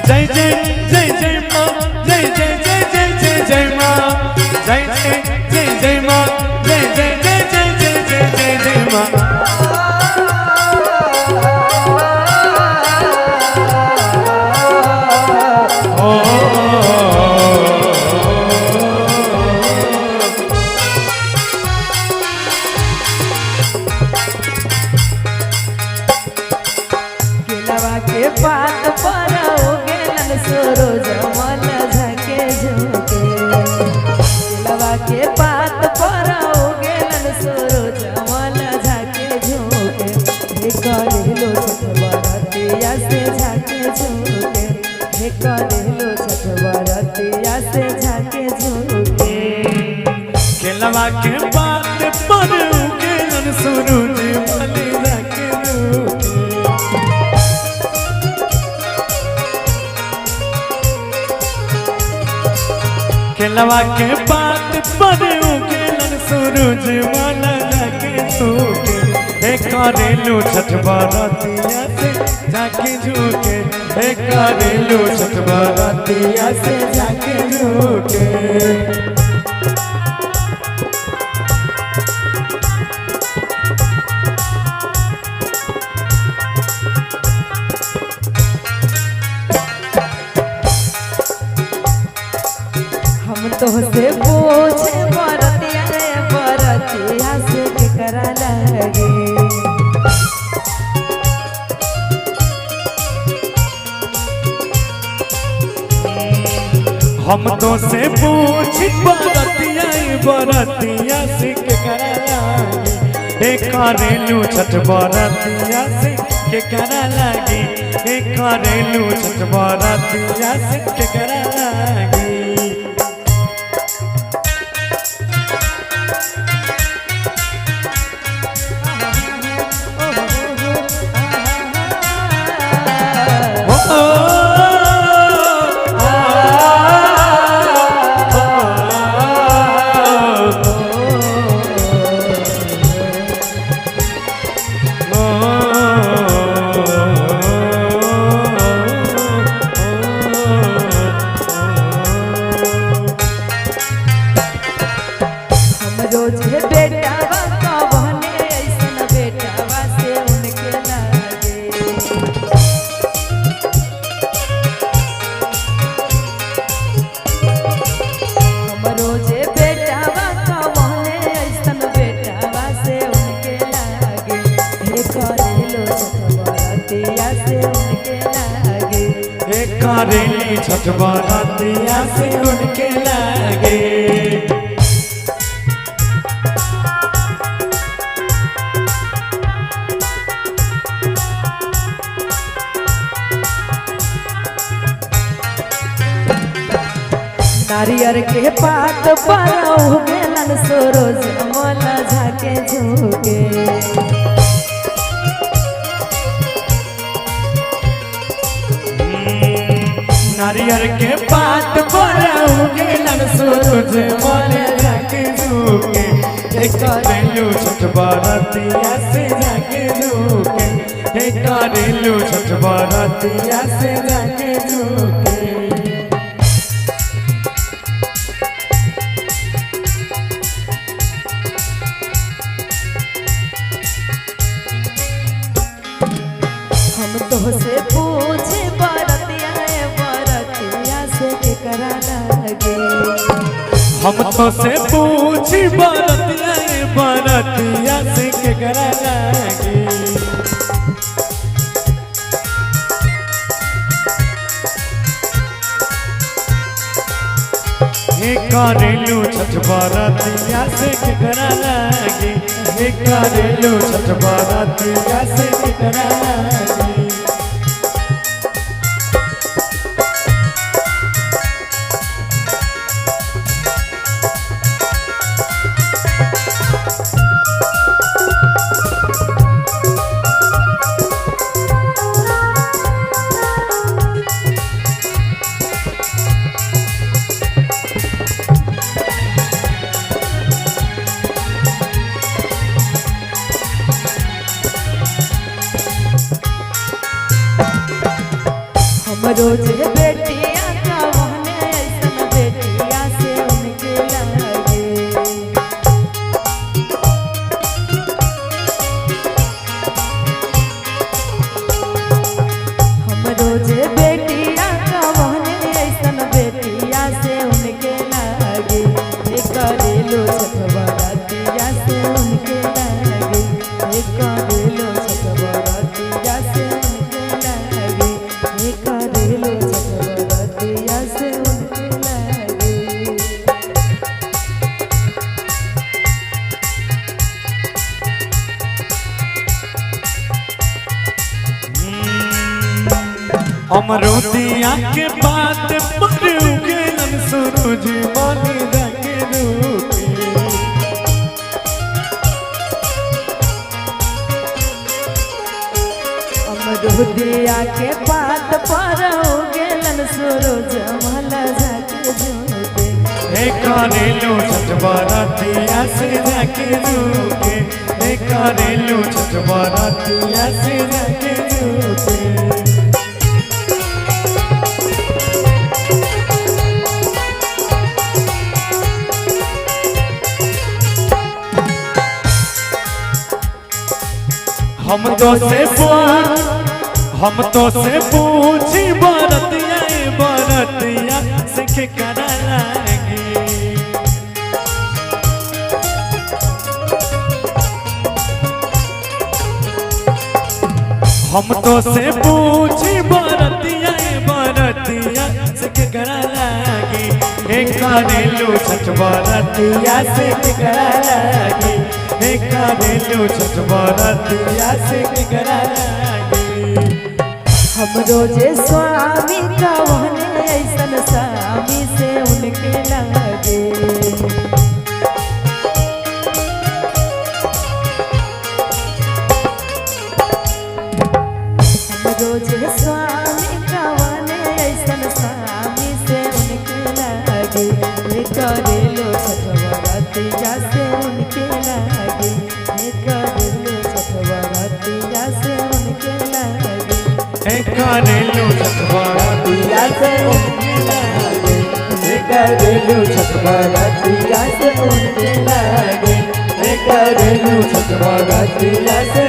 जय जय जय जय माँ, जय जय जय जय जय जय माँ, जय जय जय जय माँ, जय जय जय जय जय जय जय जय माँ। के पात पर उगेलन सूरज मन झके झुके लवा के पात पर उगेलन सूरज मन झके झुके हे करेलो छठबरतिया से झके झुके हे करेलो छठबरतिया से झके झुके केलवा के पात पर उगेलन सूरज मन झके झुके केलवा के पात पर उगेलन सूरज मन झके झुके हे करेलू छठबरतिया से झके झुके हे करेलू छठबरतिया से झके झुके। तो से पूछे बरतिया रे बरतिया से केकरा लगे हम तो से पूछी बरतिया बरतिया से केकरा लागे हे करेलू छठबरतिया से केकरा लागे हे करेलू छठबरतिया से केकरा लागे। करेली छठबरतिया से उनके लागे नारियर के पात पर उगेलन सूरज मन झके झुके नारियर के पात पर उगेलन सूरज मन झके झुके हे करेलू छठबरतिया से झके झुके हे करेलू छठबरतिया से झके झुके। हम तो से पूछे बरतिया रे बरतिया से केकरा लगे हम तो से पूछी बरतिया बरतिया से केकरा लागे हे करेलू छठबरतिया से केकरा लागे हे करेलू छठबरतिया से केकरा लागे। रोज बेटिया का बहने ऐसन बेटिया से उनके लगे। हम रोज बेटिया का बहने ऐसन बेटिया से उनके लगे। करेलो छठबरतिया से उनके लगे। करेलो छठबरतिया से उनके लगे। करेलो छठबरतिया से उनके लगे। अमरोदिया के बात पर उगलन सूरज मानी रंगे रूपे। अमरोदिया के बात पर उगलन सूरज मल जाके झूठे। करेलो छठबरतिया से जाके रूके। करेलो छठबरतिया से जाके रूके। हम तो से पूछी बरतिया से के करा लागे। हम तो से पूछी बरतिया से के करा लागे। करेलो छठबरतिया से के करा लागे। करेलो छठबरतिया से के करा लागे। हम रोजे स्वामी का बहने ऐसन स्वामी से उनके लगे। हम रोजे स्वामी का बहने ऐसन स्वामी से उनके लगे। करेलो छठबरतिया से उनके लगे। करेलो छठबरतिया से उनके लगे। करेलो छठबरतिया से उनके लगे। करेलो छठबरतिया से उनके लगे। करेलो छठबरतिया से